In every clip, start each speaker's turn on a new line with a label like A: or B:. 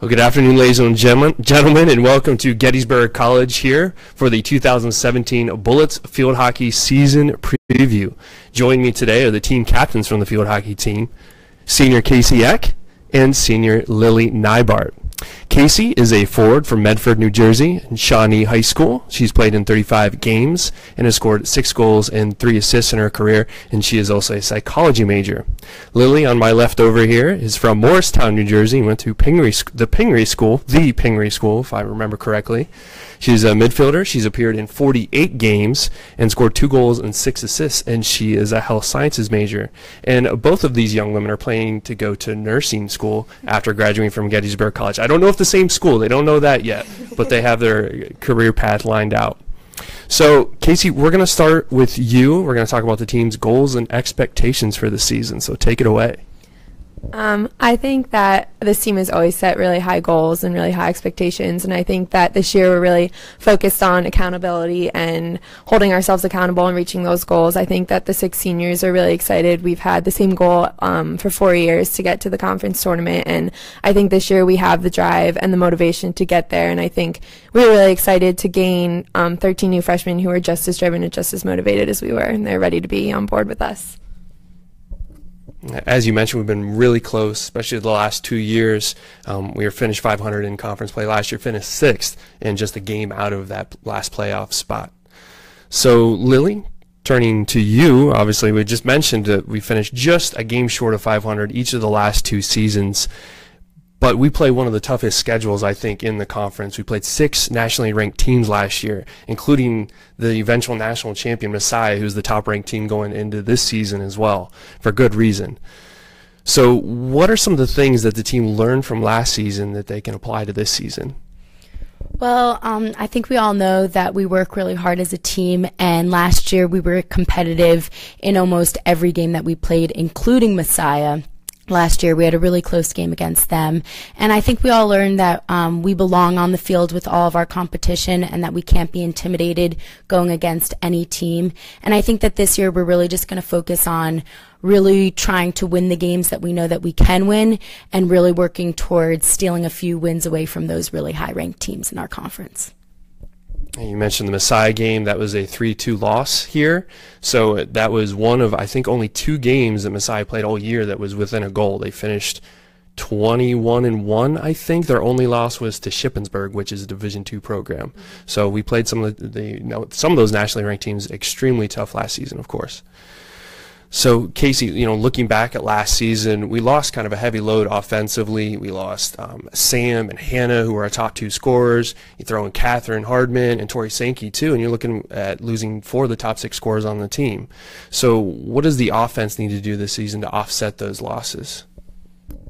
A: Well, good afternoon, ladies and gentlemen, and welcome to Gettysburg College here for the 2017 Bullets Field Hockey Season Preview. Joining me today are the team captains from the field hockey team, senior Casey Eck and senior Lily Neibart. Casey is a forward from Medford, New Jersey, in Shawnee High School. She's played in 35 games and has scored 6 goals and 3 assists in her career, and she is also a psychology major. Lily, on my left over here, is from Morristown, New Jersey, and went to the Pingree School, if I remember correctly. She's a midfielder. She's appeared in 48 games and scored 2 goals and 6 assists, and she is a health sciences major. And both of these young women are planning to go to nursing school after graduating from Gettysburg College. I don't know if the same school, they don't know that yet, but they have their career path lined out. So, Casey, we're going to start with you. We're going to talk about the team's goals and expectations for the season, so take it away.
B: I think that this team has always set really high goals and really high expectations, and I think that this year we're really focused on accountability and holding ourselves accountable and reaching those goals. I think that the 6 seniors are really excited. We've had the same goal for 4 years to get to the conference tournament, and I think this year we have the drive and the motivation to get there, and I think we're really excited to gain 13 new freshmen who are just as driven and just as motivated as we were, and they're ready to be on board with us.
A: As you mentioned, we've been really close, especially the last 2 years. We were finished 500 in conference play last year, finished 6th, and just a game out of that last playoff spot. So, Lily, turning to you, obviously we just mentioned that we finished just a game short of 500 each of the last 2 seasons. But we play one of the toughest schedules, I think, in the conference. We played 6 nationally ranked teams last year, including the eventual national champion, Messiah, who's the top-ranked team going into this season as well, for good reason. So what are some of the things that the team learned from last season that they can apply to this season?
C: Well, I think we all know that we work really hard as a team, and last year we were competitive in almost every game that we played, including Messiah. Last year, we had a really close game against them, and I think we all learned that we belong on the field with all of our competition and that we can't be intimidated going against any team. And I think that this year we're really just going to focus on really trying to win the games that we know that we can win and really working towards stealing a few wins away from those really high-ranked teams in our conference.
A: You mentioned the Messiah game. That was a 3-2 loss here. So that was one of, I think, only 2 games that Messiah played all year that was within a goal. They finished 21-1, I think. Their only loss was to Shippensburg, which is a Division II program. So we played some of some of those nationally ranked teams extremely tough last season, of course. So, Casey, looking back at last season, we lost kind of a heavy load offensively. We lost Sam and Hannah, who were our top 2 scorers. You throw in Catherine Hardman and Tori Sankey, too, and you're looking at losing 4 of the top 6 scorers on the team. So what does the offense need to do this season to offset those losses?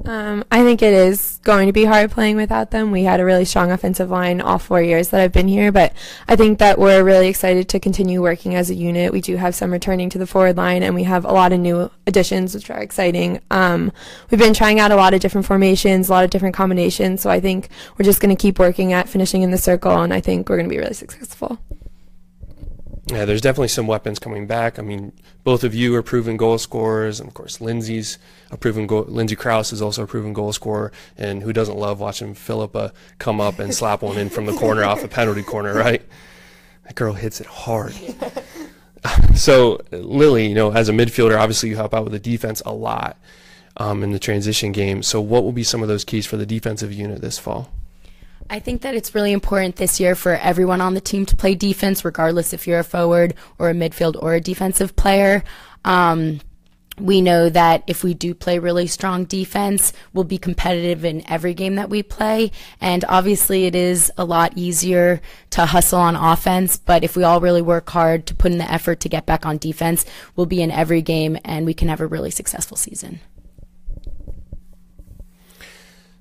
B: I think it is going to be hard playing without them. We had a really strong offensive line all 4 years that I've been here, but I think that we're really excited to continue working as a unit. We do have some returning to the forward line, and we have a lot of new additions, which are exciting. We've been trying out a lot of different formations, a lot of different combinations, so I think we're just going to keep working at finishing in the circle, and I think we're going to be really successful.
A: Yeah, there's definitely some weapons coming back. I mean, both of you are proven goal scorers, and of course, Lindsay Krause is also a proven goal scorer, and who doesn't love watching Philippa come up and slap one in from the corner off the penalty corner, right? That girl hits it hard. So, Lily, as a midfielder, obviously you help out with the defense a lot in the transition game. So what will be some of those keys for the defensive unit this fall?
C: I think that it's really important this year for everyone on the team to play defense, regardless if you're a forward or a midfield or a defensive player. We know that if we do play really strong defense, we'll be competitive in every game that we play. And obviously it is a lot easier to hustle on offense, but if we all really work hard to put in the effort to get back on defense, we'll be in every game and we can have a really successful season.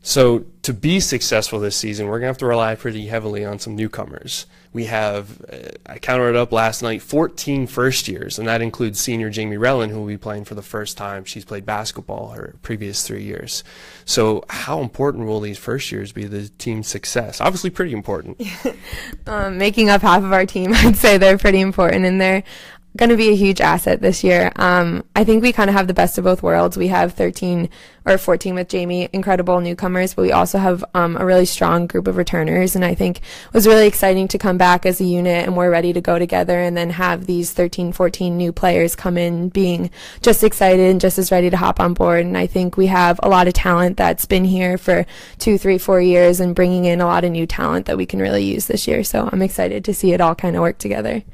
A: So to be successful this season, we're going to have to rely pretty heavily on some newcomers. We have, I counted it up last night, 14 first years, and that includes senior Jamie Rellan, who will be playing for the first time. She's played basketball her previous 3 years. So how important will these first years be to the team's success? Obviously pretty important.
B: Making up half of our team, I'd say they're pretty important, and they're going to be a huge asset this year. I think we kind of have the best of both worlds. We have 13 or 14 with Jamie, incredible newcomers, but we also have a really strong group of returners. And I think it was really exciting to come back as a unit and we're ready to go together and then have these 13, 14 new players come in being just excited and just as ready to hop on board. And I think we have a lot of talent that's been here for 2, 3, 4 years and bringing in a lot of new talent that we can really use this year. So I'm excited to see it all kind of work together.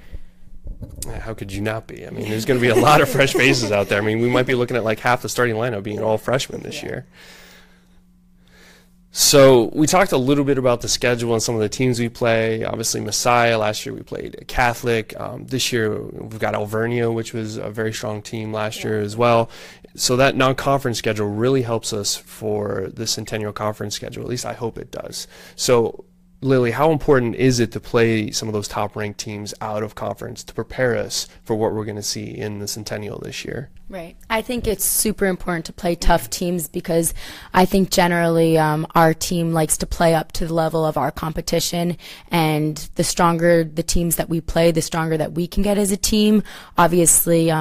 A: How could you not be? I mean, there's going to be a lot of fresh faces out there. I mean, we might be looking at like half the starting lineup being all freshmen this year. So we talked a little bit about the schedule and some of the teams we play. Obviously, Messiah. Last year we played Catholic. This year we've got Alvernia, which was a very strong team last year as well. So that non-conference schedule really helps us for the Centennial Conference schedule. At least I hope it does. So Lily, how important is it to play some of those top-ranked teams out of conference to prepare us for what we're going to see in the Centennial this year?
C: Right. I think it's super important to play tough teams because I think generally our team likes to play up to the level of our competition, and the stronger the teams that we play, the stronger that we can get as a team. Obviously,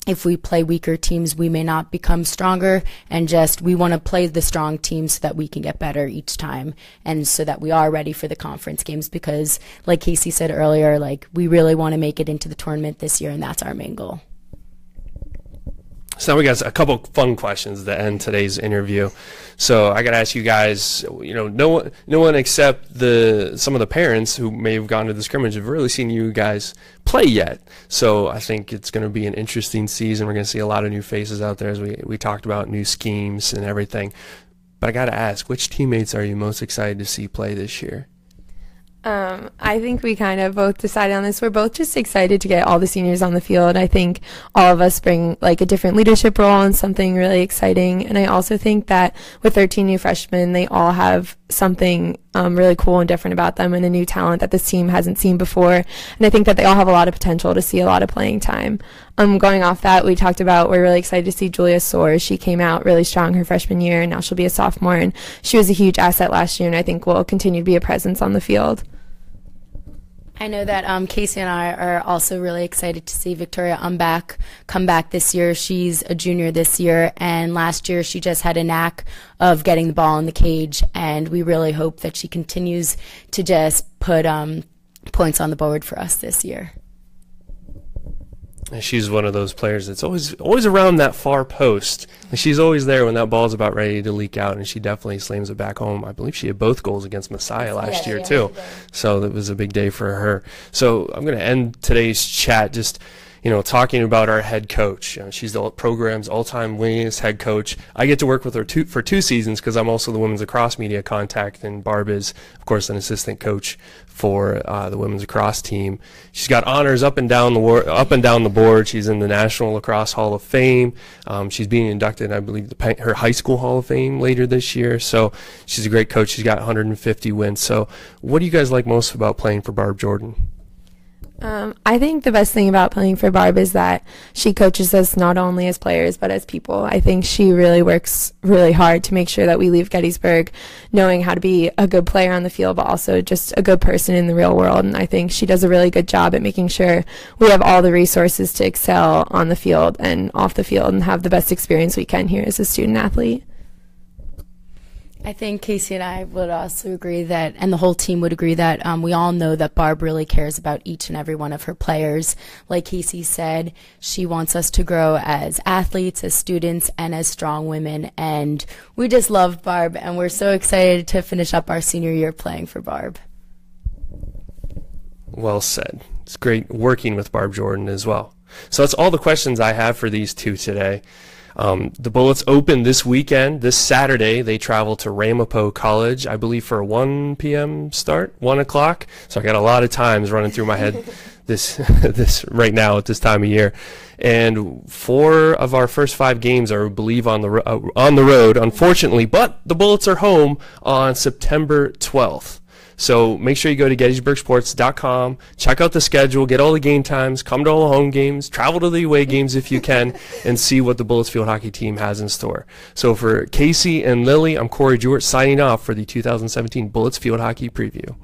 C: if we play weaker teams, we may not become stronger, and just we want to play the strong teams so that we can get better each time and so that we are ready for the conference games because, like Casey said earlier, like we really want to make it into the tournament this year, and that's our main goal.
A: So now we got a couple fun questions to end today's interview. So I got to ask you guys, you know, no one except some of the parents who may have gone to the scrimmage have really seen you guys play yet. So I think it's going to be an interesting season. We're going to see a lot of new faces out there as we talked about new schemes and everything. But I got to ask, which teammates are you most excited to see play this year?
B: I think we kind of both decided on this. We're both just excited to get all the seniors on the field. I think all of us bring like a different leadership role and something really exciting. And I also think that with 13 new freshmen, they all have something really cool and different about them and a new talent that this team hasn't seen before. And I think that they all have a lot of potential to see a lot of playing time. Going off that, we talked about we're really excited to see Julia Soares. She came out really strong her freshman year, and now she'll be a sophomore. And she was a huge asset last year, and I think will continue to be a presence on the field.
C: I know that Casey and I are also really excited to see Victoria Umbach come back this year. She's a junior this year, and last year she just had a knack of getting the ball in the cage, and we really hope that she continues to just put points on the board for us this year.
A: She's one of those players that's always around that far post. She's always there when that ball's about ready to leak out, and she definitely slams it back home. I believe she had both goals against Messiah last year too. So that was a big day for her. So I'm going to end today's chat just talking about our head coach. She's the program's all-time winningest head coach. I get to work with her for 2 seasons because I'm also the women's lacrosse media contact, and Barb is, of course, an assistant coach for the women's lacrosse team. She's got honors up and down the board. She's in the National Lacrosse Hall of Fame. She's being inducted, I believe, her high school Hall of Fame later this year. So she's a great coach. She's got 150 wins. So what do you guys like most about playing for Barb Jordan?
B: I think the best thing about playing for Barb is that she coaches us not only as players but as people. I think she really works really hard to make sure that we leave Gettysburg knowing how to be a good player on the field but also just a good person in the real world. And I think she does a really good job at making sure we have all the resources to excel on the field and off the field and have the best experience we can here as a student athlete.
C: I think Casey and I would also agree that, and the whole team would agree that we all know that Barb really cares about each and every one of her players. Like Casey said, she wants us to grow as athletes, as students, and as strong women. And we just love Barb, and we're so excited to finish up our senior year playing for Barb.
A: Well said. It's great working with Barb Jordan as well. So that's all the questions I have for these two today. The Bullets open this weekend. This Saturday, they travel to Ramapo College, I believe, for a 1 p.m. start, 1 o'clock. So I got a lot of times running through my head this right now at this time of year. And 4 of our first 5 games are, I believe, on the road, unfortunately. But the Bullets are home on September 12th. So make sure you go to GettysburgSports.com, check out the schedule, get all the game times, come to all the home games, travel to the away games if you can, and see what the Bullets field hockey team has in store. So for Casey and Lily, I'm Corey Jewett signing off for the 2017 Bullets field hockey preview.